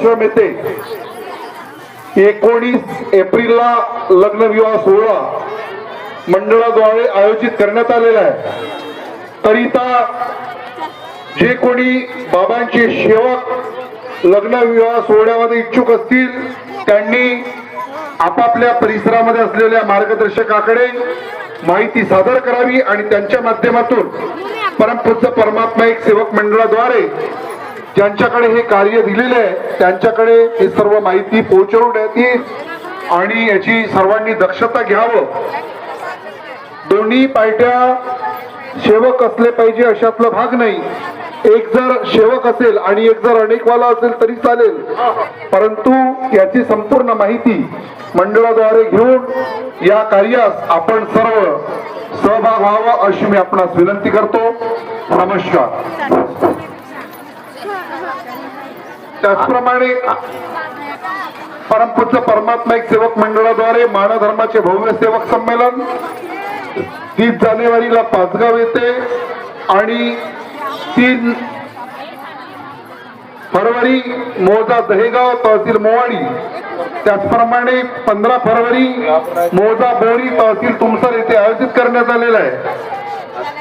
आश्रम येथे 19 एप्रिलला लग्न विवाह सोहळा मंडळाद्वारे आयोजित करण्यात आलेला आहे. करिता जे कोणी बाबांचे सेवक लग्न विवाह सोहळ्यामध्ये इच्छुक असतील त्यांनी आपापल्या परिसरामध्ये असलेल्या मार्गदर्शकाकडे माहिती सादर करावी आणि त्यांच्या माध्यमातून परमपूज्य परमात्मा एक सेवक मंडळाद्वारे ज्यांच्याकडे हे कार्य दिलेले आहे त्यांच्याकडे ही सर्व माहिती पोहोचवण्यात येईल आणि याची सर्वांनी दक्षता घ्यावं. दोन्ही पार्ट्या सेवक असले पाहिजे अशातला भाग नाही. एक जर सेवक असेल आणि एक जर अनेकवाला असेल तरी चालेल, परंतु याची संपूर्ण माहिती मंडळाद्वारे घेऊन या कार्यास आपण सर्व सहभाग व्हावा अशी मी आपणास विनंती करतो. नमस्कार. त्याचप्रमाणे परमपूज्य परमात्मा एक सेवक मंडळाद्वारे मानधर्माचे भव्य सेवक संमेलन 30 जानेवारीला पाचगाव येथे आणि 3 फरवरी मोजा दहेगाव तहसील मोवाडी, त्याचप्रमाणे 15 फरवरी मोजा बोरी तहसील तुमसर येथे आयोजित करण्यात आलेला आहे.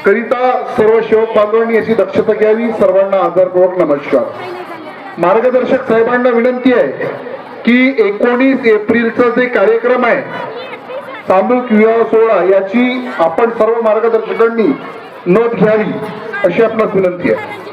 करिता सर्व सेवक बांधवांनी याची दक्षता घ्यावी. सर्वांना आदरपूर्वक नमस्कार. मार्गदर्शक साहेबांना विनंती आहे की 19 एप्रिलचा जे कार्यक्रम आहे सामूहिक विवाह सोहळा याची आपण सर्व मार्गदर्शकांनी नोंद घ्यावी अशी आपणास विनंती आहे.